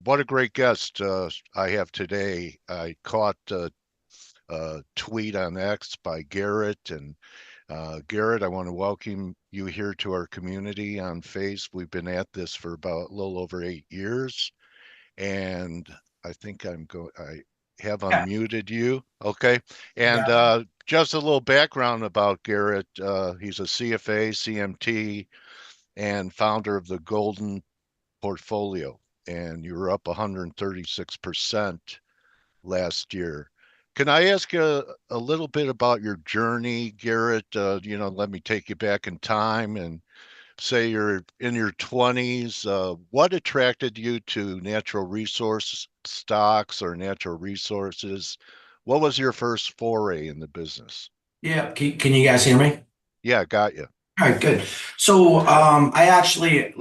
what a great guest I have today. I caught a tweet on X by Garrett, and Garrett, I want to welcome you here to our community on Face. We've been at this for about a little over 8 years, and I think I have Yeah, unmuted you. Okay, and yeah. just a little background about Garrett. He's a CFA, CMT, and founder of the Golden Portfolio, and you were up 136% last year. Can I ask you a little bit about your journey, Garrett? Let me take you back in time and say you're in your 20s. What attracted you to natural resource stocks or natural resources? What was your first foray in the business? Yeah. Can you guys hear me? Yeah, got you. All right, good. So, I actually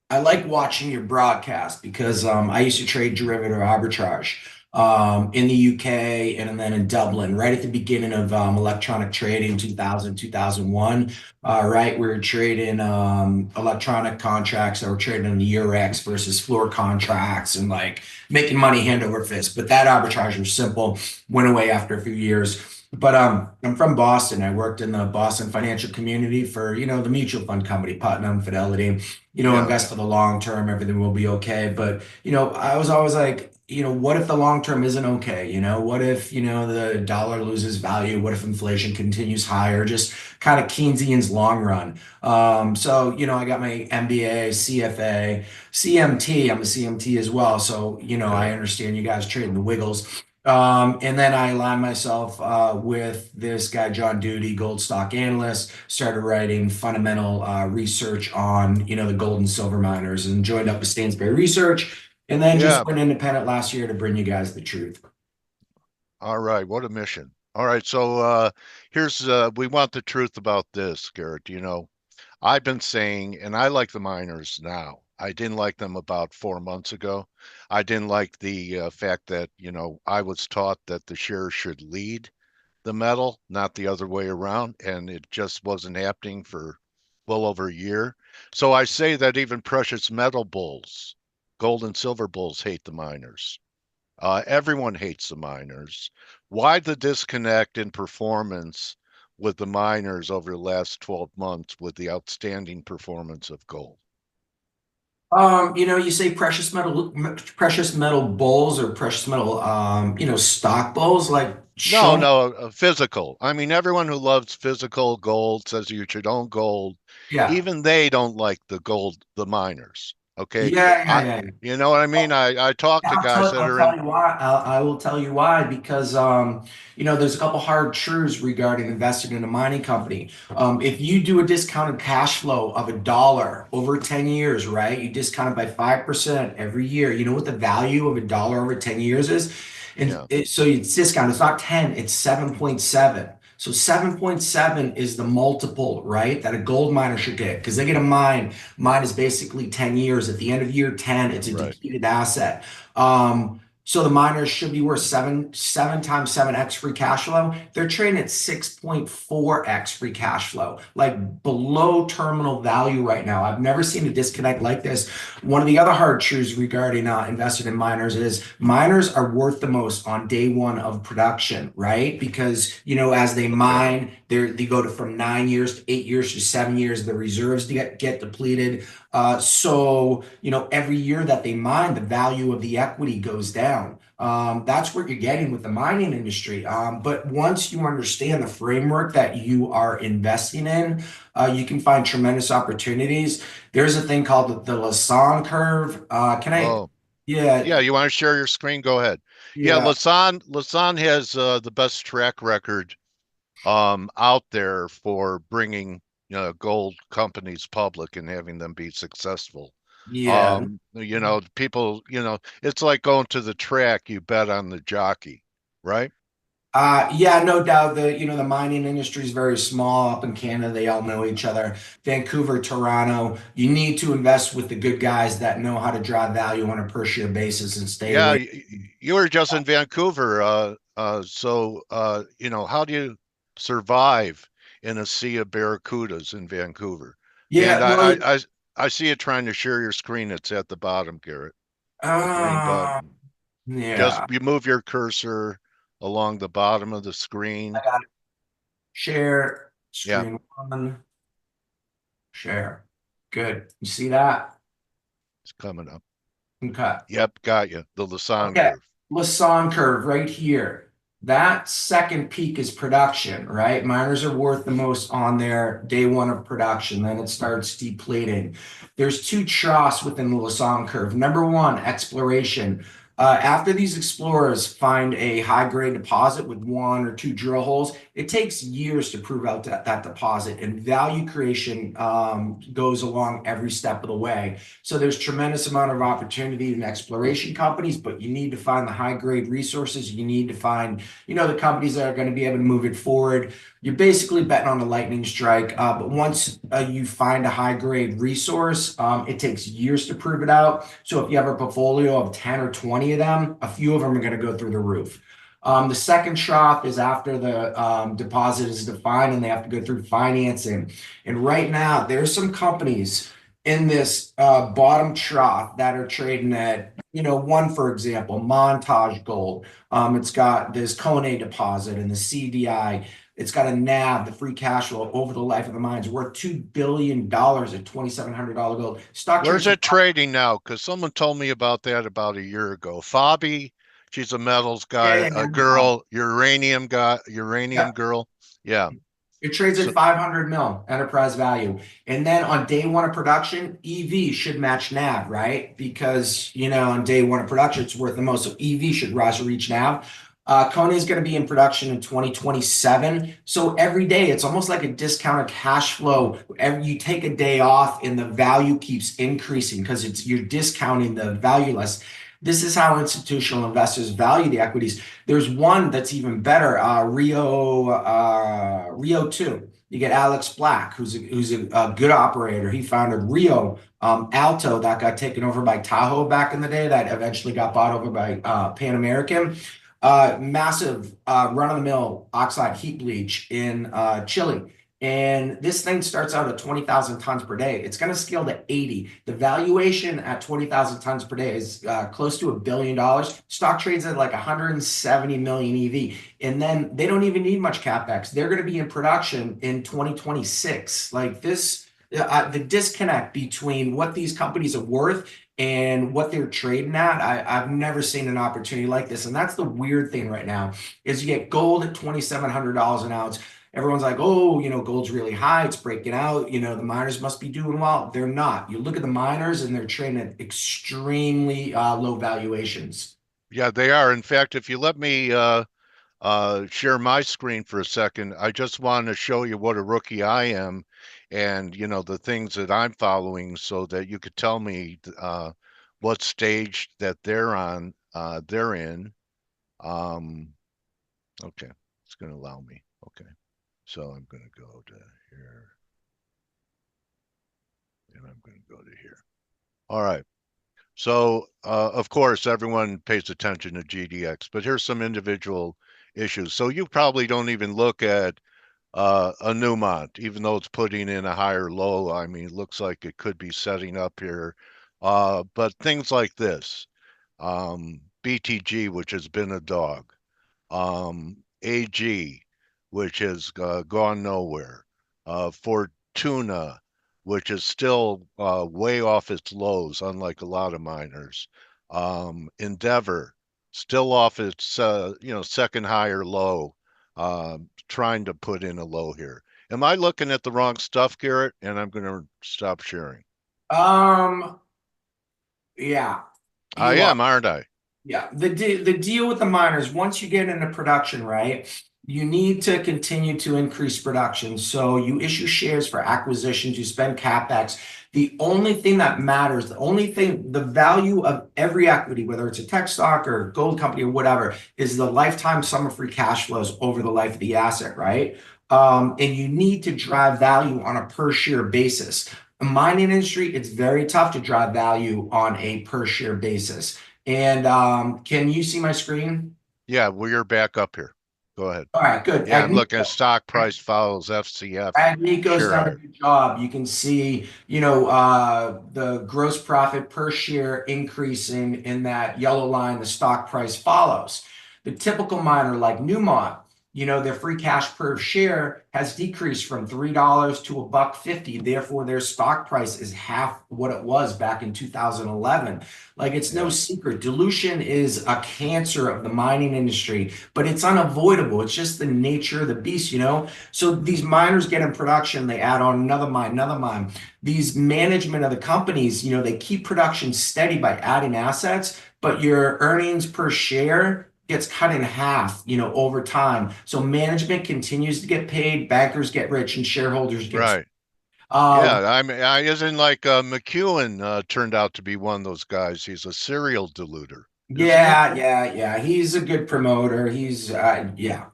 I like watching your broadcast because I used to trade derivative arbitrage in the UK and then in Dublin right at the beginning of electronic trading 2000, 2001. Right, we were trading electronic contracts that were trading on the Eurex versus floor contracts and like making money hand over fist. But that arbitrage was simple, went away after a few years. But I'm from Boston. I worked in the Boston financial community for, the mutual fund company, Putnam, Fidelity, Yeah, invest for the long term, everything will be okay. But, I was always like, what if the long term isn't okay? What if, the dollar loses value? What if inflation continues higher? Just kind of Keynesian's long run. So, I got my MBA, CFA, CMT. I'm a CMT as well. So, okay. I understand you guys trading the wiggles. And then I aligned myself with this guy, John Duty, gold stock analyst, started writing fundamental research on, the gold and silver miners and joined up with Stansberry Research and then Yeah, just went independent last year to bring you guys the truth. all right. What a mission. All right, so here's we want the truth about this, Garrett. I've been saying, and I like the miners now. I didn't like them about 4 months ago. I didn't like the fact that, I was taught that the shares should lead the metal, not the other way around, and it just wasn't happening for well over a year. So I say that even precious metal bulls, gold and silver bulls, hate the miners. Everyone hates the miners. Why the disconnect in performance with the miners over the last 12 months with the outstanding performance of gold? You say precious metal bulls or precious metal, stock bulls, like No, show me. no, physical. I mean, everyone who loves physical gold says you should own gold. Yeah. Even they don't like the gold, the miners. Okay. Yeah, yeah, I, yeah. you know what I mean? I talk to guys that I'll are tell in, you why. I will tell you why because there's a couple hard truths regarding investing in a mining company. If you do a discounted cash flow of $1 over 10 years, right? You discount it by 5% every year. You know what the value of $1 over 10 years is? And yeah, so it's discounted. It's not 10, it's 7.7. So 7.7 is the multiple, right? That a gold miner should get because they get a mine. Mine is basically 10 years. At the end of year 10, it's a right. depleted asset. So the miners should be worth seven times 7x free cash flow. They're trading at 6.4x free cash flow, like below terminal value right now. I've never seen a disconnect like this. One of the other hard truths regarding investing in miners is miners are worth the most on day one of production, right? Because as they Okay. mine, they go to from 9 years to 8 years to 7 years. The reserves get depleted. So, every year that they mine, the value of the equity goes down. That's what you're getting with the mining industry. But once you understand the framework that you are investing in, you can find tremendous opportunities. There's a thing called the Lasonde curve. Can I? Oh, Yeah, yeah. You want to share your screen? Go ahead. Yeah, yeah. Lasan has the best track record out there for bringing gold companies public and having them be successful. Yeah. People, it's like going to the track, you bet on the jockey, right? Yeah, no doubt the mining industry is very small up in Canada. They all know each other. Vancouver, Toronto. You need to invest with the good guys that know how to drive value on a per share basis and stay Yeah, away. you were just in Vancouver. So how do you survive in a sea of barracudas in Vancouver? And Yeah, well, I see you trying to share your screen. It's at the bottom, Garrett. the green Uh, button. Just yeah, you move your cursor along the bottom of the I screen. got it. Share Yeah, screen one, share. Good. You see that? it's coming up. Okay. Yep, got you. The Lasonde Okay, curve. Lasonde curve right here. That second peak is production, right? Miners are worth the most on their day one of production. Then it starts depleting. There's two troughs within the Lasonde curve. Number one, exploration. After these explorers find a high grade deposit with one or two drill holes, it takes years to prove out that deposit, and value creation goes along every step of the way. So there's tremendous amount of opportunity in exploration companies, but you need to find the high grade resources. You need to find, the companies that are going to be able to move it forward. You're basically betting on a lightning strike. But once you find a high grade resource, it takes years to prove it out. So if you have a portfolio of 10 or 20 of them, a few of them are going to go through the roof. The second trough is after the deposit is defined and they have to go through financing. And right now, there's some companies in this bottom trough that are trading at, one, for example, Montage Gold. It's got this Kone deposit and the CDI. It's got a NAV, the free cash flow over the life of the mine is worth $2 billion at $2,700 gold. Stock Where's trades at it trading now? Because someone told me about that about a year ago. Fabi, she's a metals guy, a yeah, girl, uranium guy, uranium yeah. girl. Yeah. It trades at So 500 mil enterprise value. And then on day one of production, EV should match NAV, right? Because, on day one of production, it's worth the most. So EV should rise to reach NAV. Kone is going to be in production in 2027. So every day, it's almost like a discounted cash flow. You take a day off and the value keeps increasing because you're discounting the value less. This is how institutional investors value the equities. There's one that's even better, Rio 2. You get Alex Black, who's a good operator. He founded Rio Alto that got taken over by Tahoe back in the day, that eventually got bought over by Pan American. Massive run-of-the-mill oxide heap bleach in Chile. And this thing starts out at 20,000 tons per day. It's going to scale to 80. The valuation at 20,000 tons per day is close to $1 billion. Stock trades at like 170 million EV. And then they don't even need much CapEx. They're going to be in production in 2026. Like this, the disconnect between what these companies are worth and what they're trading at, I've never seen an opportunity like this. And that's the weird thing right now is you get gold at $2,700 an ounce. Everyone's like, oh, gold's really high. It's breaking out. The miners must be doing well. They're not. You look at the miners and they're trading at extremely low valuations. yeah, they are. In fact, if you let me share my screen for a second, I just want to show you what a rookie I am, and the things that I'm following, so that you could tell me what stage that they're on. They're in. Um, okay, it's going to allow me. Okay, so I'm going to go to here, and I'm going to go to here. All right. So, of course, everyone pays attention to GDX, but here's some individual issues. So you probably don't even look at a Newmont, even though it's putting in a higher low. I mean, it looks like it could be setting up here. But things like this, BTG, which has been a dog, AG, which has gone nowhere, Fortuna, which is still way off its lows, unlike a lot of miners, Endeavor, still off its second higher low, trying to put in a low here. Am I looking at the wrong stuff, Garrett? And I'm going to stop sharing. Um, yeah, I you are. am, aren't I? Yeah, the deal with the miners, once you get into production, right, you need to continue to increase production. So you issue shares for acquisitions, you spend CapEx. The only thing that matters, the value of every equity, whether it's a tech stock or gold company or whatever, is the lifetime sum of free cash flows over the life of the asset, right? And you need to drive value on a per share basis. The mining industry, it's very tough to drive value on a per share basis. And can you see my screen? Yeah, well, you're back up here. Go ahead. All right, good. Yeah, I'm looking at stock price follows FCF Agnico's done a share. good job. You can see, the gross profit per share increasing in that yellow line, the stock price follows. The typical miner like Newmont, their free cash per share has decreased from $3 to a buck 50. Therefore, their stock price is half what it was back in 2011. Like it's no Yeah, secret. Dilution is a cancer of the mining industry, but it's unavoidable. It's just the nature of the beast. So these miners get in production, they add on another mine, another mine. These management of the companies, they keep production steady by adding assets, but your earnings per share gets cut in half, over time. So management continues to get paid, bankers get rich, and shareholders get. right. Uh, Yeah, I isn't like McEwen turned out to be one of those guys. He's a serial diluter, isn't he? yeah, yeah, yeah. He's a good promoter. Yeah.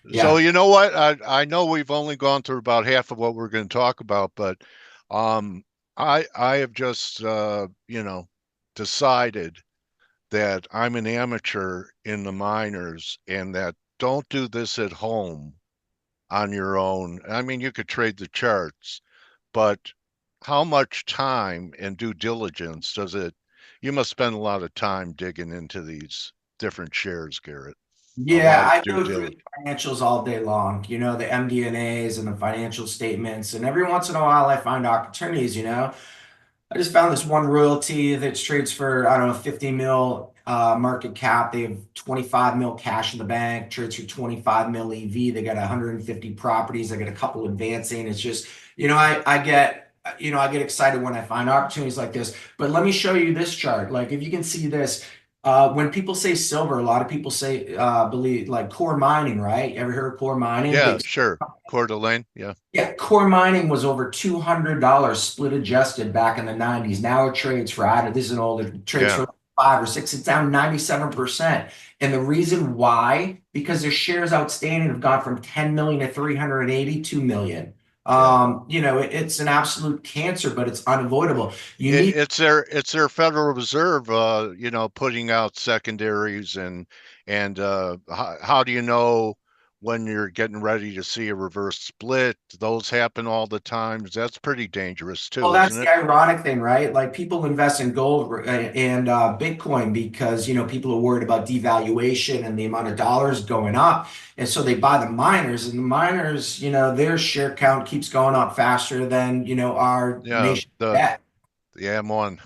So Yeah. you know what? I know we've only gone through about half of what we're going to talk about, but um, I have just decided that I'm an amateur in the minors and that don't do this at home on your own. I mean, you could trade the charts, but how much time and due diligence does it? You must spend a lot of time digging into these different shares, Garrett. A Yeah, lot of I due go through diligence. the financials all day long, the MD&As and the financial statements. And every once in a while, I find opportunities. I just found this one royalty that trades for, I don't know, 50 mil market cap. They have 25 mil cash in the bank, trades for 25 mil EV. They got 150 properties. I got a couple advancing. It's just, I get excited when I find opportunities like this. But let me show you this chart. Like if you can see this, when people say silver, a lot of people say believe like core mining, right? You ever heard of core mining? Yeah, Big. sure. Coeur d'Alene. Yeah, Yeah, core mining was over $200 split adjusted back in the 90s. Now it trades for, I don't, this is an older, it trades yeah, for 5 or 6. It's down 97%. And the reason why, because their shares outstanding have gone from 10 million to 382 million. yeah. It's an absolute cancer, but it's unavoidable. You It, need it's their Federal Reserve, putting out secondaries and how do you know when you're getting ready to see a reverse split? Those happen all the time. That's pretty dangerous Well, too, isn't that's the it? ironic thing, right? Like people invest in gold and Bitcoin because, people are worried about devaluation and the amount of dollars going up. And so they buy the miners, and the miners, their share count keeps going up faster than, our Yeah, nation the debt. the M1.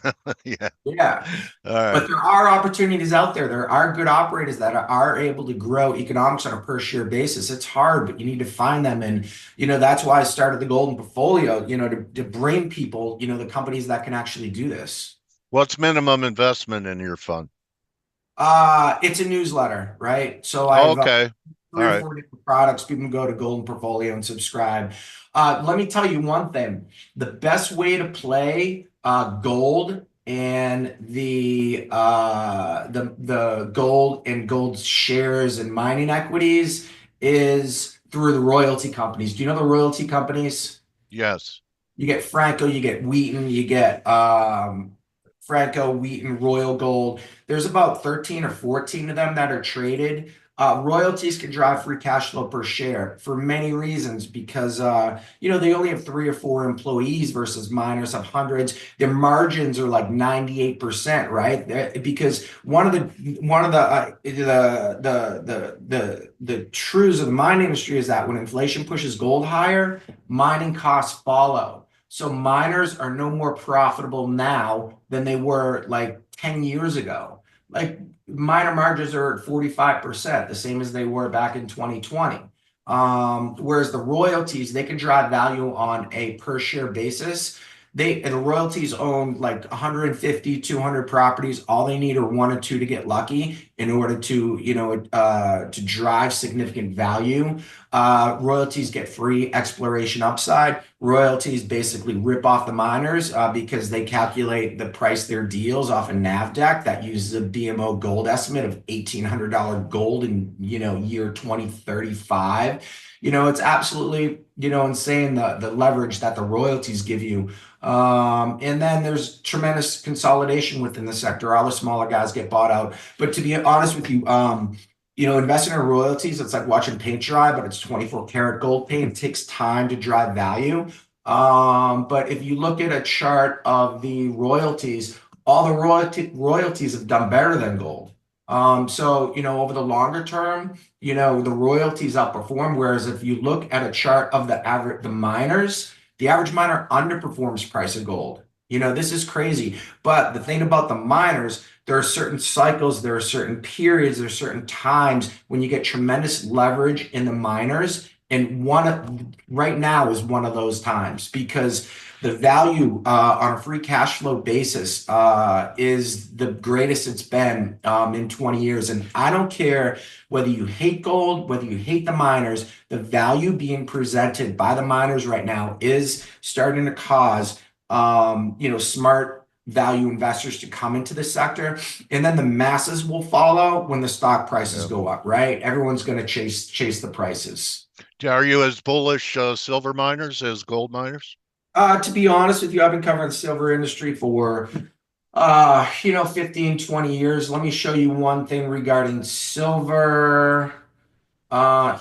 Yeah. Yeah. All But right. there are opportunities out there. There are good operators that are able to grow economics on a per share basis. It's hard, but you need to find them. And, that's why I started the Golden Portfolio, to bring people, the companies that can actually do this. What's minimum investment in your fund? It's a newsletter, right? So I have Okay. All three or right. four different products. People can go to Golden Portfolio and subscribe. Let me tell you one thing. The best way to play gold and the gold and gold shares and mining equities is through the royalty companies. Do you know the royalty companies? Yes. You get Franco, you get Wheaton, you get Franco, Wheaton, Royal Gold. There's about 13 or 14 of them that are traded. Royalties can drive free cash flow per share for many reasons because they only have 3 or 4 employees versus miners have hundreds. Their margins are like 98%, right? Because one of the truths of the mining industry is that when inflation pushes gold higher, mining costs follow. So miners are no more profitable now than they were like 10 years ago. Like miner margins are at 45%, the same as they were back in 2020. Whereas the royalties, they can drive value on a per share basis. The royalties own like 150, 200 properties. All they need are one or two to get lucky in order to drive significant value. Royalties get free exploration upside. Royalties basically rip off the miners because they calculate the price their deals off a NAVDAC that uses a BMO gold estimate of $1,800 gold in year 2035. It's absolutely insane the leverage that the royalties give you. And then there's tremendous consolidation within the sector. All the smaller guys get bought out. But to be honest with you, Investing in royalties, it's like watching paint dry, but it's 24 karat gold paint. It takes time to drive value. But if you look at a chart of the royalties, all the royalties have done better than gold. Over the longer term, the royalties outperform. Whereas if you look at a chart of the miners, the average miner underperforms price of gold. This is crazy. But the thing about the miners, there are certain cycles, there are certain periods, there are certain times when you get tremendous leverage in the miners. And right now is one of those times because the value on a free cash flow basis is the greatest it's been in 20 years. And I don't care whether you hate gold, whether you hate the miners, the value being presented by the miners right now is starting to cause smart value investors to come into the sector, and then the masses will follow when the stock prices Yeah. go up, right? Everyone's going to chase the prices. Are you as bullish silver miners as gold miners? To be honest with you, I've been covering the silver industry for 15, 20 years. Let me show you one thing regarding silver.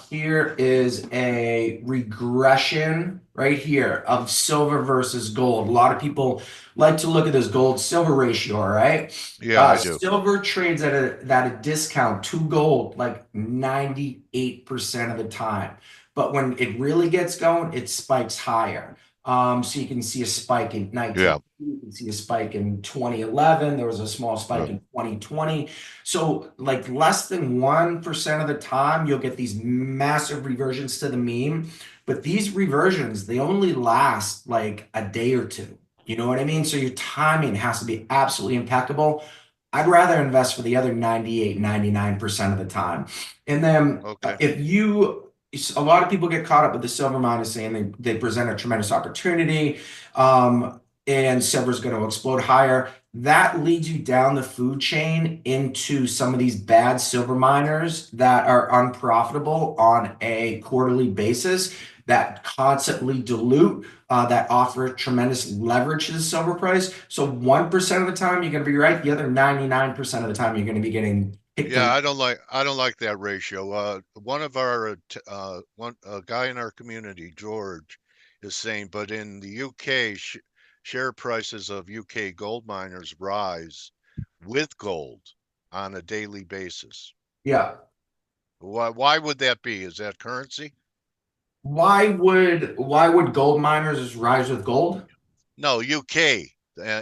Here is a regression right here of silver versus gold. A lot of people like to look at this gold silver ratio, all right? Yeah, I do. Silver trades at a discount to gold like 98% of the time. But when it really gets going, it spikes higher. So you can see a spike in 19, Yeah. you can see a spike in 2011. There was a small Yeah. spike in 2020. So, like less than 1% of the time, you'll get these massive reversions to the mean. But these reversions, they only last like a day or two. You know what I mean? So your timing has to be absolutely impeccable. I'd rather invest for the other 98, 99% of the time. And then Okay. a lot of people get caught up with the silver miners saying they present a tremendous opportunity, and silver's going to explode higher. That leads you down the food chain into some of these bad silver miners that are unprofitable on a quarterly basis, that constantly dilute, that offer tremendous leverage to the silver price. So 1% of the time you're going to be right. The other 99% of the time you're going to be getting picked Yeah, the. I don't like that ratio. One of our one a guy in our community, George, is saying, but in the UK, share prices of UK gold miners rise with gold on a daily basis. Yeah. Why would that be? Is that currency? Why would gold miners rise with gold? No, UK.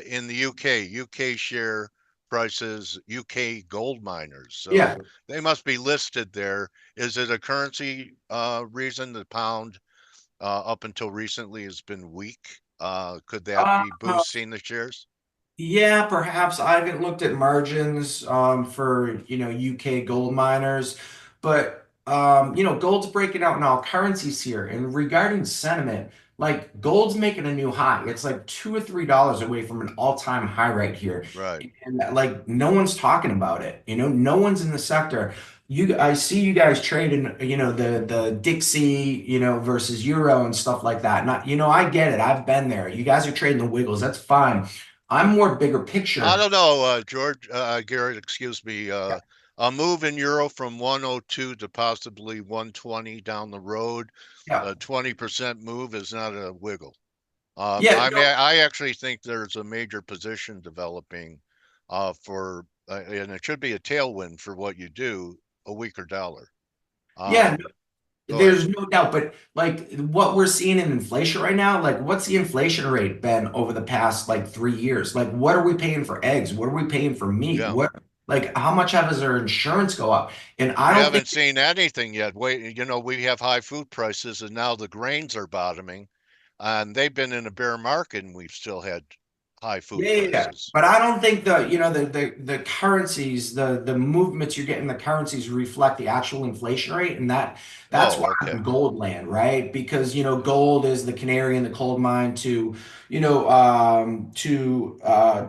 In the UK share prices, UK gold miners. So Yeah. they must be listed there. Is it a currency reason the pound up until recently has been weak? Could that Uh, be boosting the shares? Yeah, perhaps I haven't looked at margins for UK gold miners, but gold's breaking out in all currencies here. And regarding sentiment, like gold's making a new high. It's like $2 or $3 away from an all-time high right here. Right. And like no one's talking about it. No one's in the sector. I see you guys trading, the Dixie, versus Euro and stuff like that. Not, I get it. I've been there. You guys are trading the wiggles. That's fine. I'm more bigger I picture. don't know, George, Garrett, excuse me. Yeah. A move in euro from 102 to possibly 120 down the road, Yeah. a 20% move is not a wiggle. Yeah. I mean, No, I actually think there's a major position developing and it should be a tailwind for what you do, a weaker dollar. yeah. Um, Go ahead. There's no doubt. But like what we're seeing in inflation right now, like what's the inflation rate been over the past like 3 years? Like what are we paying for eggs? What are we paying for meat? Yeah, Like how much has our insurance go up? And I we don't think. haven't seen anything yet. Wait, we have high food prices, and now the grains are bottoming, and they've been in a bear market, and we've still had high food Yeah, yeah, yeah. prices. But I don't think the currencies, the movements you're getting, the currencies reflect the actual inflation rate, and that's why Oh, okay. I'm in gold land, right? Because gold is the canary in the coal mine to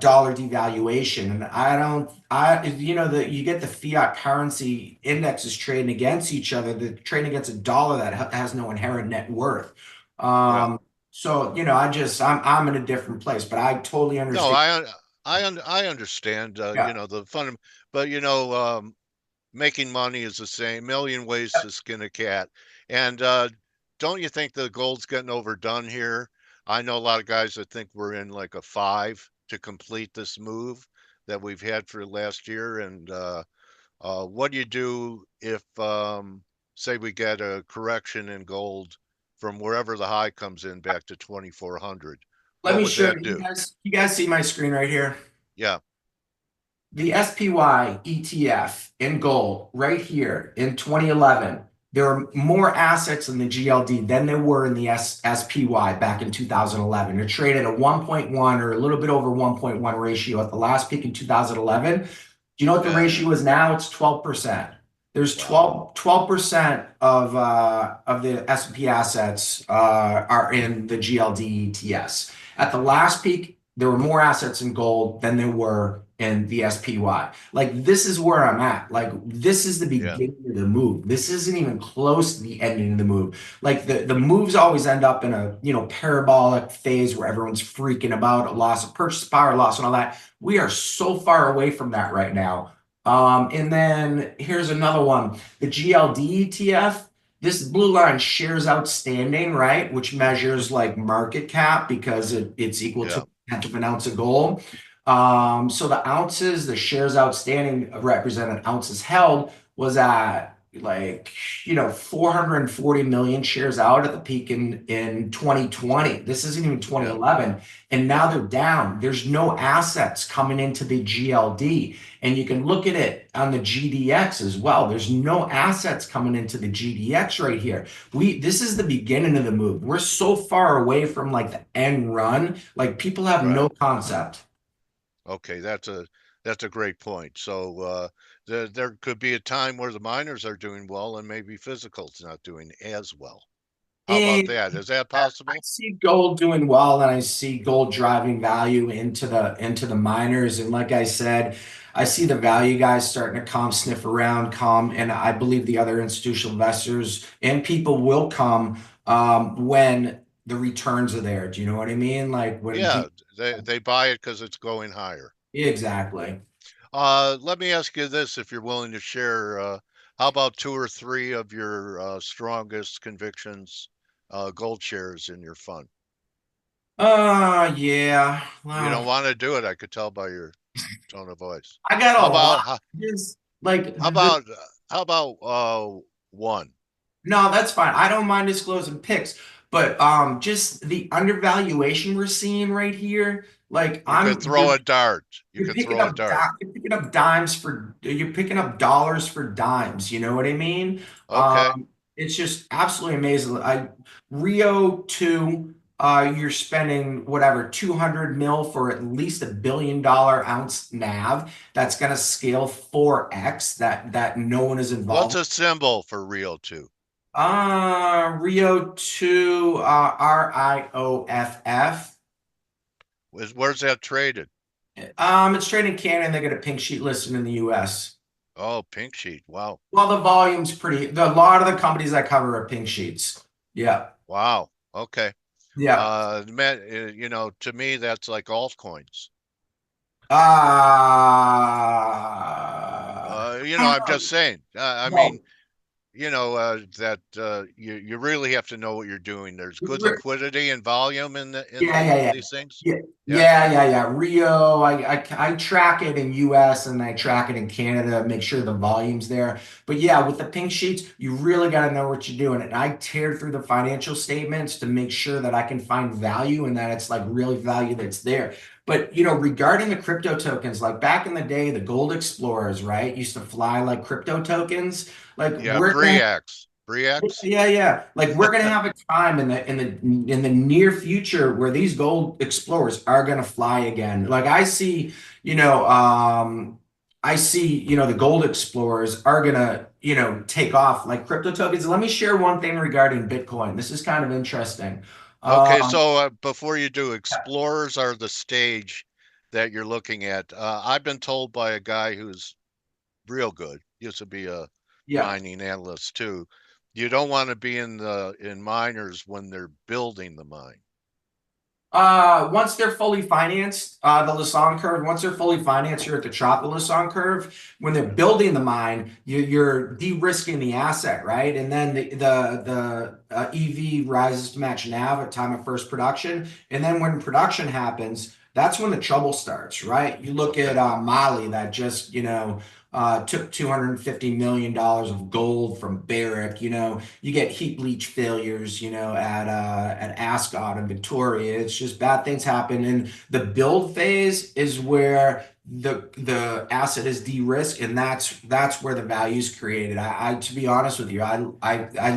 dollar devaluation, and I don't I that you get the fiat currency indexes trading against each other, the trading against a dollar that has no inherent net worth. Yeah. So, I'm in a different place, but I totally No, understand. I understand. Yeah. The fun, but making money is the same. Million ways to skin a cat. And don't you think the gold's getting overdone here? I know a lot of guys that think we're in like a five to complete this move that we've had for last year. And what do you do if, say, we get a correction in gold from wherever the high comes in back to 2,400? Let What me would show that you. do? You guys see my screen right here? Yeah, The SPY ETF in gold right here in 2011, there are more assets in the GLD than there were in the SPY back in 2011. It traded a 1.1 or a little bit over 1.1 ratio at the last peak in 2011. Do you know what the yeah. ratio is now? It's 12%. There's Wow. 12% of the S&P assets are in the GLD ETS. At the last peak, there were more assets in gold than there were in the SPY. Like this is where I'm at. Like this is the Yeah, beginning of the move. This isn't even close to the ending of the move. Like the moves always end up in a parabolic phase where everyone's freaking about a loss of purchase power, loss and all that. We are so far away from that right now. And then here's another one, the GLD ETF. This blue line shares outstanding, right? Which measures like market cap because it's equal to yeah, the tenth of an ounce of gold. So the ounces, the shares outstanding represented ounces held was at like 440 million shares out at the peak in 2020. This isn't even yeah, 2011. And now yeah. they're down. There's no assets coming into the GLD. And you can look at it on the GDX as well. There's no assets coming into the GDX right here. This is the beginning of the move. We're so far away from like the end run. Like people have no Right. concept. Okay, that's a great point. So there could be a time where the miners are doing well and maybe physical's not doing as well. How about And that? Is that I possible? see gold doing well, and I see gold driving value into the miners. And like I said, I see the value guys starting to come sniff around, come, and I believe the other institutional investors and people will come when the returns are there. Do you know what I mean? Like when Yeah, people, they buy it because it's going higher. exactly. Let me ask you this, if you're willing to share. How about two or three of your strongest convictions, gold shares in your fund? Yeah. You don't Well, want to do it, I could tell by your tone of voice. I got How a lot. about how, Just like how about how about one? no, that's fine. I don't mind disclosing picks, but just the undervaluation we're seeing right here, like You could throw a dart. You could throw a dart. you're picking up dimes for you're picking up dollars for dimes, you know what I mean? Okay. It's just absolutely amazing. Rio 2 you're spending whatever 200 mil for at least $1 billion ounce NAV that's going to scale 4x that no one is What's involved. a symbol for Rio 2? Rio 2, RIOFF. Where's that traded? It's trading in Canada and they got a pink sheet listed in the US. Oh, Pink Sheet. Wow. Well, the volume's a lot of the companies I cover are pink sheets. Yeah. Wow. Okay. Yeah. Man, to me, that's like altcoins. I'm just saying. I mean, No, that you really have to know what you're doing. There's good we're, liquidity and volume yeah, in yeah, yeah. these things. Yeah, Yeah. yeah. Rio, I track it in US and I track it in Canada, make sure the volume's there. But yeah, with the pink sheets, you really got to know what you're doing. And I tear through the financial statements to make sure that I can find value and that it's like really value that's there. But regarding the crypto tokens, like back in the day, the gold explorers, right, used to fly like crypto tokens. Like Yeah. we're gonna Breax. Breax. yeah. Like we're gonna have a time in the near future where these gold explorers are gonna fly again. Like I see, the gold explorers are gonna, take off like crypto tokens. Let me share one thing regarding Bitcoin. This is kind of interesting. Okay. Um, So before you do, explorers are the stage that you're looking at. I've been told by a guy who's real good. Used to be a yeah. mining analyst too. You don't want to be in miners when they're building the mine. Once they're fully financed, the Lasonde Curve, once they're fully financed, you're at the top of the Lasonde Curve. When they're building the mine, you're de-risking the asset, right? And then the EV rises to match NAV at time of first production. And then when production happens, that's when the trouble starts, right? You look at Okay. Mali that just, took $250 million of gold from Barrick. You get heap leach failures, at Ascot and Victoria. It's just bad things happen. And the build phase is where the asset is de-risked, and that's where the value is created. I to be honest with you, I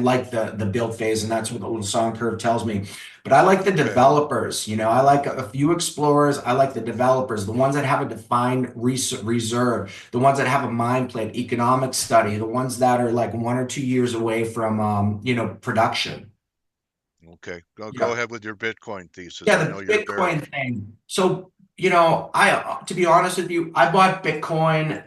like the build phase, and that's what the Lassonde curve tells me. But I like the Okay. developers. I like a few explorers. I like the developers, the ones that have a defined reserve, the ones that have a mine plan, economic study, the ones that are like 1 or 2 years away from production. Okay. Go Yeah. ahead with your Bitcoin thesis. Yeah, I the know you're Bitcoin bearish. thing. So, to be honest with you, I bought Bitcoin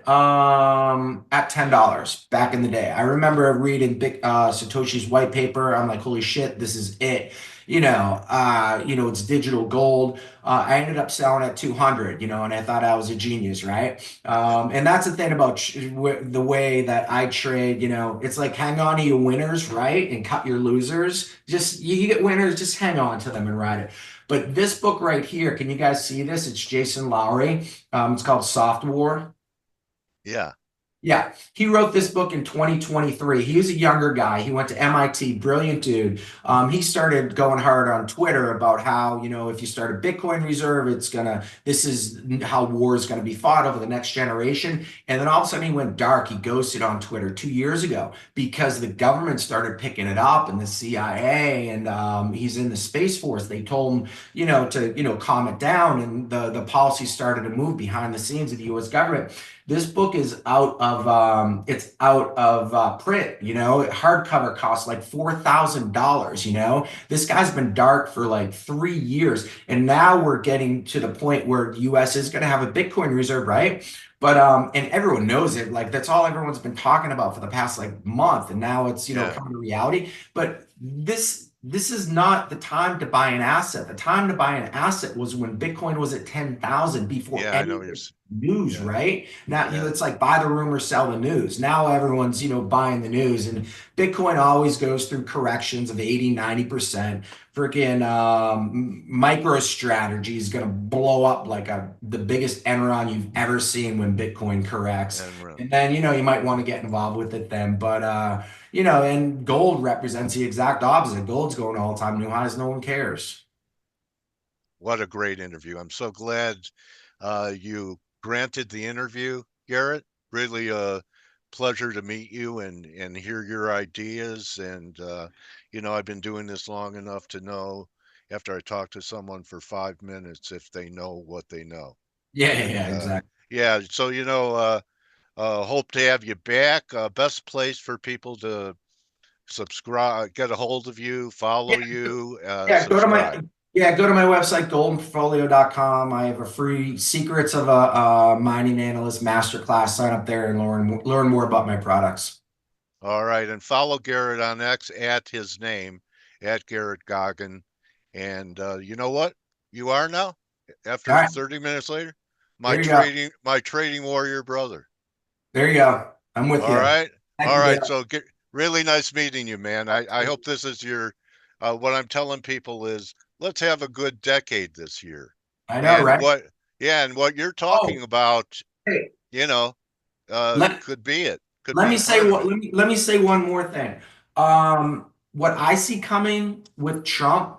at $10 back in the day. I remember reading Satoshi's white paper. I'm like, holy shit, this is it. It's digital gold. I ended up selling at 200, and I thought I was a genius, right? And that's the thing about the way that I trade, it's like hang on to your winners, right? And cut your losers. Just you get winners, just hang on to them and ride it. But this book right here, can you guys see this? It's Jason Lowry. It's called Soft War. Yeah. Yeah, he wrote this book in 2023. He was a younger guy. He went to MIT, brilliant dude. He started going hard on Twitter about how, if you start a Bitcoin reserve, this is how war is going to be fought over the next generation. And then all of a sudden he went dark. He ghosted on Twitter 2 years ago because the government started picking it up and the CIA and he's in the Space Force. They told him, to, calm it down. And the policy started to move behind the scenes of the US government. This book is out of print. Hardcover costs like $4,000. This guy's been dark for like 3 years, and now we're getting to the point where the U.S. is going to have a Bitcoin reserve, right? But and everyone knows it. Like that's all everyone's been talking about for the past like month, and now it's Yeah. coming to reality. But this is not the time to buy an asset. The time to buy an asset was when Bitcoin was at 10,000 before Yeah. I know any you're. news, Yeah. right? Now, Yeah. it's like buy the rumor, sell the news. Now everyone's, buying the news. And Bitcoin always goes through corrections of 80, 90%. Freaking MicroStrategy is going to blow up like the biggest Enron you've ever seen when Bitcoin corrects. And And then, you might want to get involved with it then. But, and gold represents the exact opposite. Gold's going all time new highs. No one cares. what a great interview. I'm so glad you granted the interview, Garrett. Really a pleasure to meet you and hear your ideas. And, I've been doing this long enough to know after I talk to someone for 5 minutes if they know what they know. Yeah, yeah, And yeah, exactly. yeah, so, hope to have you back. Best place for people to subscribe, get a hold of you, Yeah, follow you, Yeah, subscribe. go to my website, goldenportfolio.com. I have a free Secrets of a Mining Analyst masterclass. Sign up there and learn more about my products. All right, and follow Garrett on X at his name, at Garrett Goggin. And you know what? You are now, All after right, 30 minutes later, there you go. my trading warrior brother. There you go. I'm with All you. right, Thank all you, right. Garrett. So get really nice meeting you, man. I hope this is your. What I'm telling people is let's have a good decade this year. I know, And right? what, yeah, and what you're Oh, talking about, hey, you know, let could be it. Could let be me say part of what it. let me say one more thing. What I see coming with Trump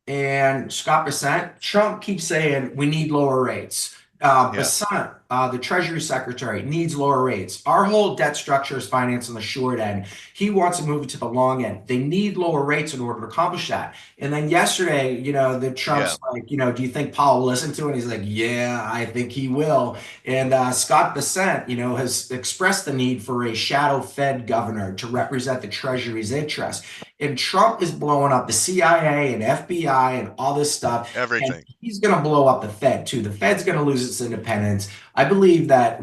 and Scott Bessent, Trump keeps saying we need lower rates. Yeah, Bessent, the Treasury Secretary, needs lower rates. Our whole debt structure is financed on the short end. He wants to move it to the long end. They need lower rates in order to accomplish that. And then yesterday, the yeah, Trump's like, do you think Powell will listen to it? And he's like, yeah, I think he will. And Scott Bessent, has expressed the need for a shadow Fed governor to represent the Treasury's interests. And Trump is blowing up the CIA and FBI and all this stuff. And everything. he's going to blow up the Fed too. The Fed's going to lose its independence. I believe that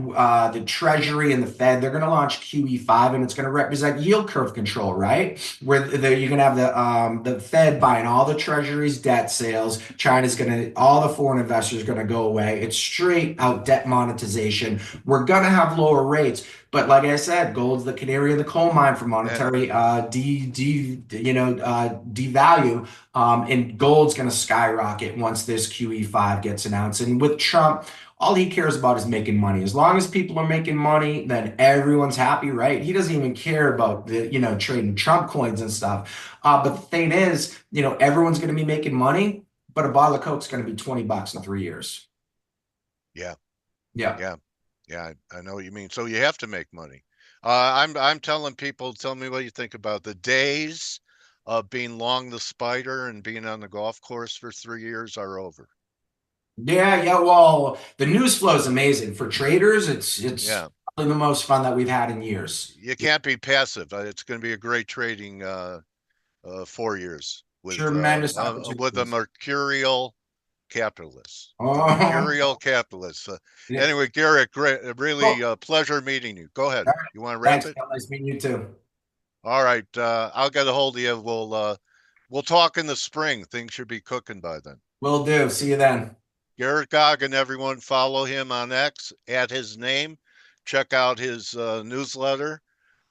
the Treasury and the Fed, they're going to launch QE5, and it's going to represent yield curve control, right? Where you're going to have the Fed buying all the Treasury's debt sales. China's going to, all the foreign investors are going to go away. It's straight out debt monetization. We're going to have lower rates. But like I said, gold's the canary in the coal mine for And monetary devalue. And gold's going to skyrocket once this QE5 gets announced. And with Trump, all he cares about is making money. As long as people are making money, then everyone's happy, right? He doesn't even care about trading Trump coins and stuff. But the thing is, everyone's going to be making money, but a bottle of Coke's going to be $20 in 3 years. yeah, Yeah. yeah, yeah. I know what you mean. So you have to make money. I'm telling people, tell me what you think about the days of being long the spider and being on the golf course for 3 years are over. Yeah, yeah. Well, the news flow is amazing. For traders, it's Yeah, probably the most fun that we've had in years. you can't be passive. It's going to be a great trading 4 years Tremendous with a opportunities. mercurial capitalist. The Oh, mercurial capitalist. yeah. Anyway, Garrett, great, really Well, pleasure meeting you. Go ahead. all right. You want to wrap Thanks. it? Nice meeting you too. All right. I'll get a hold of you. We'll talk in the spring. Things should be cooking by then. Will do. See you then. Garrett Goggin, everyone, follow him on X at his name. Check out his newsletter.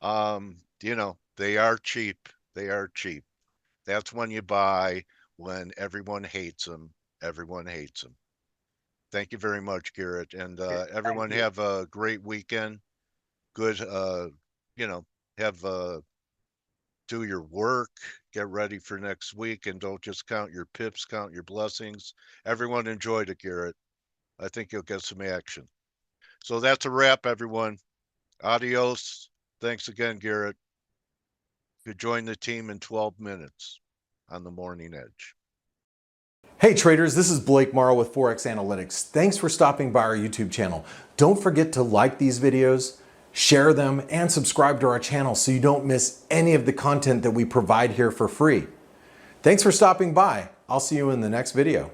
They are cheap. They are cheap. That's when you buy when everyone hates them. Everyone hates them. Thank you very much, Garrett. And Thank everyone you. have a great weekend. Good, you know, have do your work, get ready for next week, and don't just count your pips, count your blessings. Everyone enjoyed it, Garrett. I think you'll get some action. So that's a wrap, everyone. Adios. Thanks again, Garrett. You join the team in 12 minutes on the Morning Edge. Hey traders, this is Blake Morrow with Forex Analytix. Thanks for stopping by our YouTube channel. Don't forget to like these videos, share them, and subscribe to our channel so you don't miss any of the content that we provide here for free. Thanks for stopping by. I'll see you in the next video.